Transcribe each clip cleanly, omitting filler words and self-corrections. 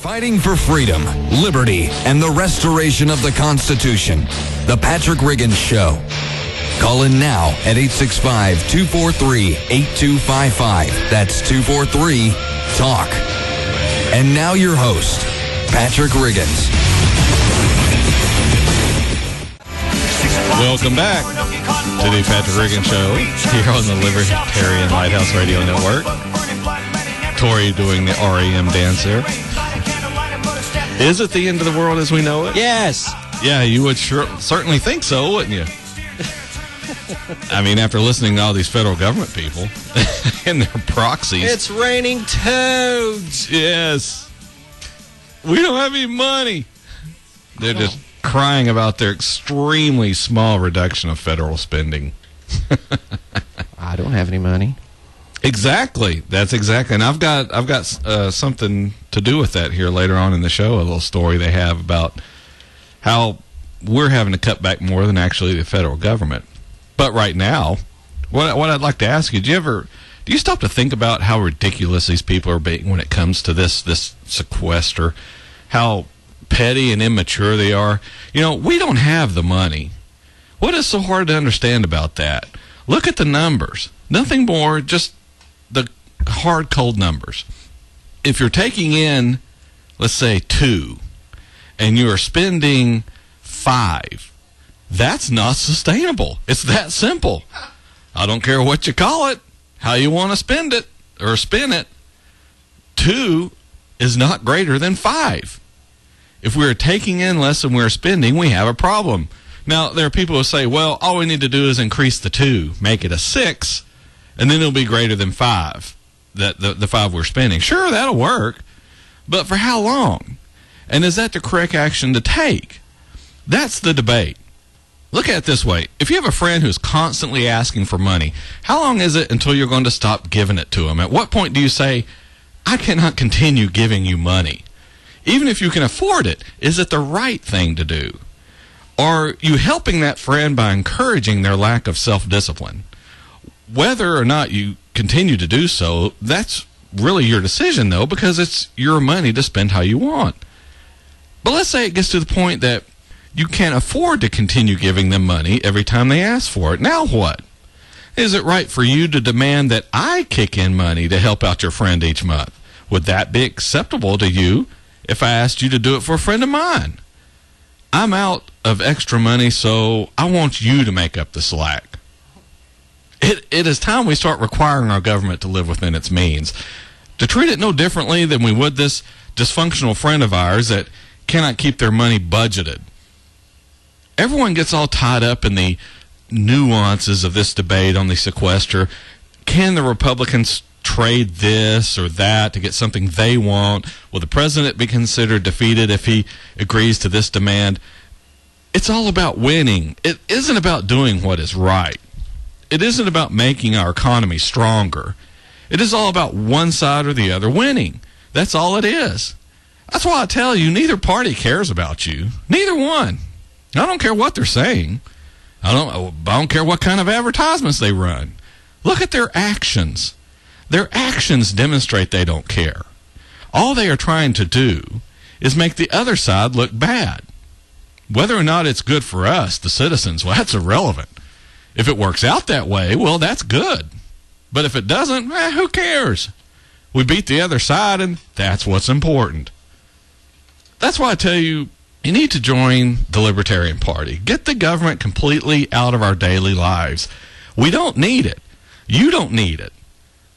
Fighting for freedom, liberty, and the restoration of the Constitution. The Patrick Riggins Show. Call in now at 865-243-8255. That's 243-TALK. And now your host, Patrick Riggins. Welcome back to the Patrick Riggins Show here on the Libertarian Lighthouse Radio Network. Tori doing the REM dance there. Is it the end of the world as we know it? Yes. Yeah, you would certainly think so, wouldn't you? I mean, after listening to all these federal government people and their proxies. It's raining toads. Yes. We don't have any money. They're just crying about their extremely small reduction of federal spending. I don't have any money. Exactly. That's exactly. And I've got something to do with that here later on in the show, a little story they have about how we're having to cut back more than actually the federal government. But right now, what I'd like to ask you, do you stop to think about how ridiculous these people are being when it comes to this sequester? How petty and immature they are? You know, we don't have the money. What is so hard to understand about that? Look at the numbers. Nothing more, just the hard, cold numbers. If you're taking in, let's say, 2, and you are spending 5, that's not sustainable. It's that simple. I don't care what you call it, how you want to spend it or spin it. 2 is not greater than 5. If we're taking in less than we're spending, we have a problem. Now, there are people who say, well, all we need to do is increase the 2, make it a 6, and then it'll be greater than 5, the 5 we're spending. Sure, that'll work, but for how long? And is that the correct action to take? That's the debate. Look at it this way. If you have a friend who's constantly asking for money, how long is it until you're going to stop giving it to them? At what point do you say, I cannot continue giving you money? Even if you can afford it, is it the right thing to do? Are you helping that friend by encouraging their lack of self-discipline? Whether or not you continue to do so, that's really your decision, though, because it's your money to spend how you want. But let's say it gets to the point that you can't afford to continue giving them money every time they ask for it. Now what? Is it right for you to demand that I kick in money to help out your friend each month? Would that be acceptable to you if I asked you to do it for a friend of mine? I'm out of extra money, so I want you to make up the slack. It is time we start requiring our government to live within its means, to treat it no differently than we would this dysfunctional friend of ours that cannot keep their money budgeted. Everyone gets all tied up in the nuances of this debate on the sequester. Can the Republicans trade this or that to get something they want? Will the president be considered defeated if he agrees to this demand? It's all about winning. It isn't about doing what is right. It isn't about making our economy stronger. It is all about one side or the other winning. That's all it is. That's why I tell you, neither party cares about you. Neither one. I don't care what they're saying. I don't care what kind of advertisements they run. Look at their actions. Their actions demonstrate they don't care. All they are trying to do is make the other side look bad. Whether or not it's good for us, the citizens, well, that's irrelevant. If it works out that way, well, that's good. But if it doesn't, who cares? We beat the other side, and that's what's important. That's why I tell you, you need to join the Libertarian Party. Get the government completely out of our daily lives. We don't need it. You don't need it.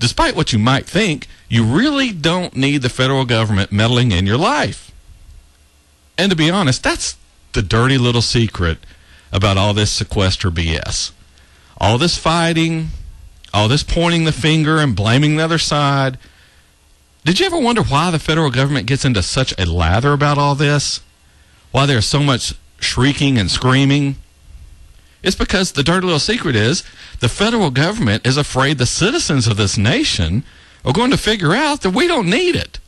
Despite what you might think, you really don't need the federal government meddling in your life. And to be honest, that's the dirty little secret about all this sequester BS. All this fighting, all this pointing the finger and blaming the other side. Did you ever wonder why the federal government gets into such a lather about all this? Why there's so much shrieking and screaming? It's because the dirty little secret is the federal government is afraid the citizens of this nation are going to figure out that we don't need it.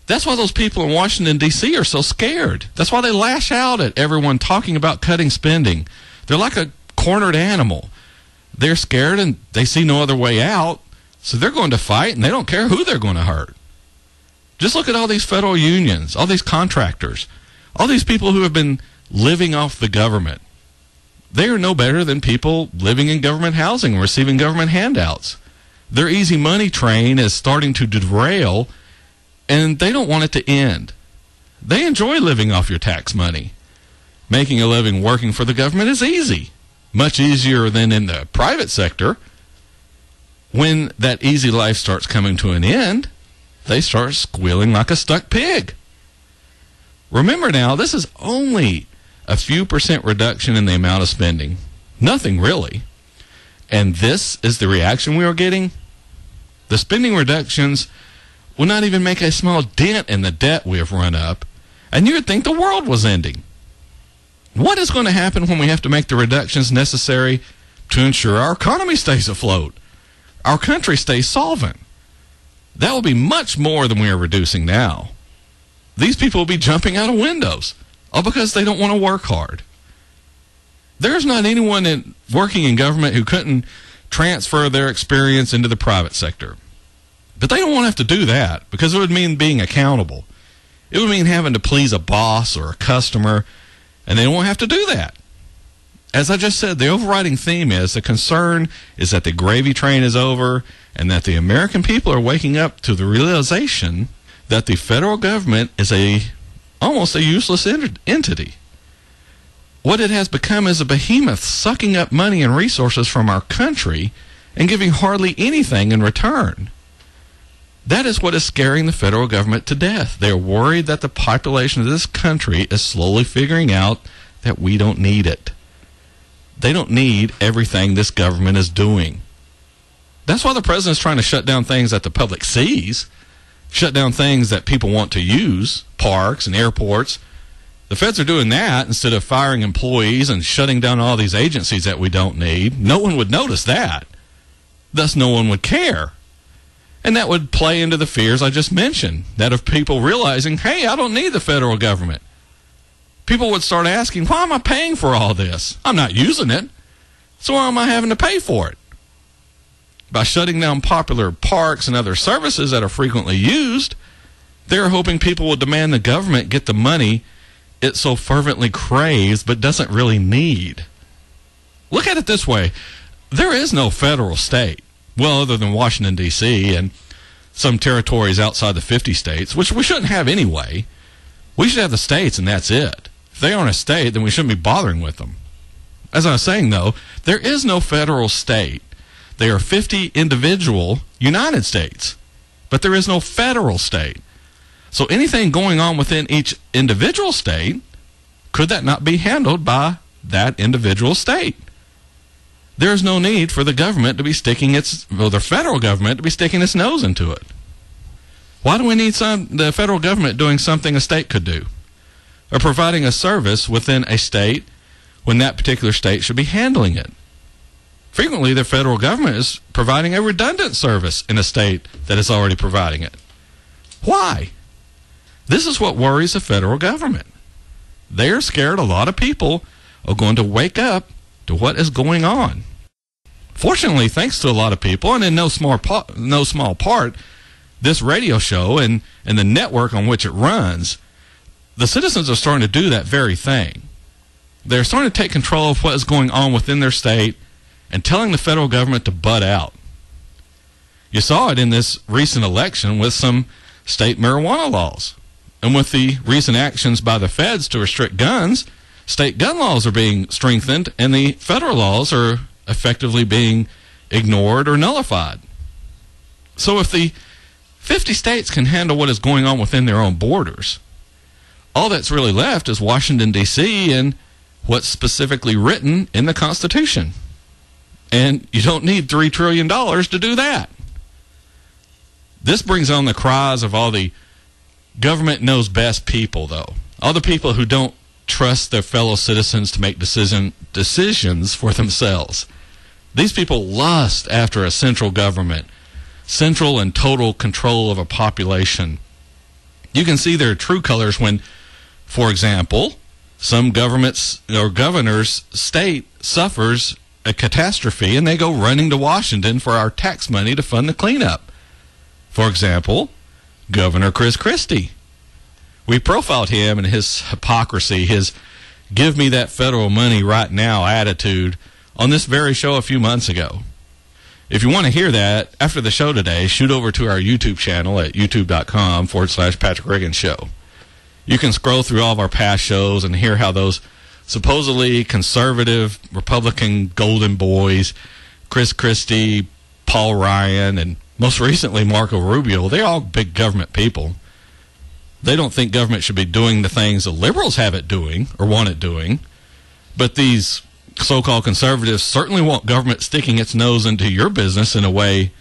That's why those people in Washington, D.C. are so scared. That's why they lash out at everyone talking about cutting spending. They're like a cornered animal. They're scared and they see no other way out, so they're going to fight, and they don't care who they're going to hurt. Just look at all these federal unions, all these contractors, all these people who have been living off the government. They are no better than people living in government housing, receiving government handouts. Their easy money train is starting to derail, and they don't want it to end. They enjoy living off your tax money. Making a living working for the government is easy, much easier than in the private sector. When that easy life starts coming to an end, they start squealing like a stuck pig. Remember now, this is only a few % reduction in the amount of spending. Nothing really. And this is the reaction we are getting. The spending reductions will not even make a small dent in the debt we have run up, and you would think the world was ending. What is going to happen when we have to make the reductions necessary to ensure our economy stays afloat, our country stays solvent? That will be much more than we are reducing now. These people will be jumping out of windows, all because they don't want to work hard. There's not anyone working in government who couldn't transfer their experience into the private sector. But they don't want to have to do that, because it would mean being accountable. It would mean having to please a boss or a customer, and they don't want to have to do that. As I just said, the overriding theme is the concern is that the gravy train is over, and that the American people are waking up to the realization that the federal government is almost a useless entity. What it has become is a behemoth sucking up money and resources from our country and giving hardly anything in return. That is what is scaring the federal government to death. They are worried that the population of this country is slowly figuring out that we don't need it. They don't need everything this government is doing. That's why the president's trying to shut down things that the public sees, shut down things that people want to use, parks and airports. The feds are doing that instead of firing employees and shutting down all these agencies that we don't need. No one would notice that. Thus, no one would care. And that would play into the fears I just mentioned, that of people realizing, hey, I don't need the federal government. People would start asking, why am I paying for all this? I'm not using it, so why am I having to pay for it? By shutting down popular parks and other services that are frequently used, they're hoping people will demand the government get the money it so fervently craves but doesn't really need. Look at it this way. There is no federal state. Well, other than Washington, D.C. and some territories outside the 50 states, which we shouldn't have anyway. We should have the states, and that's it. If they aren't a state, then we shouldn't be bothering with them. As I was saying, though, there is no federal state. There are 50 individual United States, but there is no federal state. So anything going on within each individual state, could that not be handled by that individual state? There is no need for the government to be the federal government to be sticking its nose into it. Why do we need the federal government doing something a state could do, or providing a service within a state when that particular state should be handling it? Frequently, the federal government is providing a redundant service in a state that is already providing it. Why? This is what worries the federal government. They are scared a lot of people are going to wake up to what is going on. Fortunately, thanks to a lot of people, and in no small part, this radio show and the network on which it runs, the citizens are starting to do that very thing. They're starting to take control of what is going on within their state and telling the federal government to butt out. You saw it in this recent election with some state marijuana laws. And with the recent actions by the feds to restrict guns, state gun laws are being strengthened, and the federal laws are effectively being ignored or nullified. So if the 50 states can handle what is going on within their own borders, all that's really left is Washington, D.C. and what's specifically written in the Constitution. And you don't need $3 trillion to do that. This brings on the cries of all the government knows best people, though. All the people who don't trust their fellow citizens to make decisions for themselves. These people lust after a central government, central and total control of a population. You can see their true colors when, for example, some governments or governor's state suffers a catastrophe and they go running to Washington for our tax money to fund the cleanup. For example, Governor Chris Christie. We profiled him and his hypocrisy, his give me that federal money right now attitude on this very show a few months ago. If you want to hear that after the show today, shoot over to our YouTube channel at youtube.com/Patrick Riggins Show. You can scroll through all of our past shows and hear how those supposedly conservative Republican golden boys, Chris Christie, Paul Ryan, and most recently Marco Rubio, they're all big government people. They don't think government should be doing the things the liberals have it doing or want it doing. But these so-called conservatives certainly want government sticking its nose into your business in a way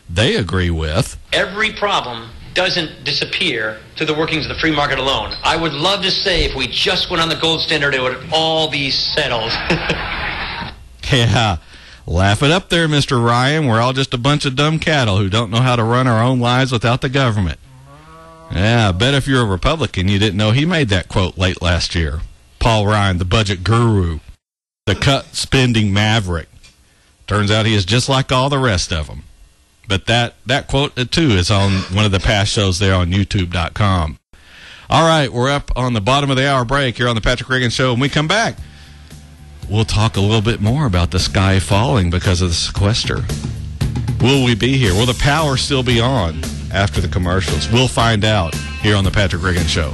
they agree with. Every problem doesn't disappear through the workings of the free market alone. I would love to say if we just went on the gold standard, it would all be settled. Yeah, laugh it up there, Mr. Ryan. We're all just a bunch of dumb cattle who don't know how to run our own lives without the government. Yeah, I bet if you're a Republican, you didn't know he made that quote late last year. Paul Ryan, the budget guru, the cut-spending maverick. Turns out he is just like all the rest of them. But that quote, too, is on one of the past shows there on YouTube.com. All right, we're up on the bottom of the hour break here on the Patrick Riggins Show. When we come back, we'll talk a little bit more about the sky falling because of the sequester. Will we be here? Will the power still be on after the commercials? We'll find out here on the Patrick Riggins Show.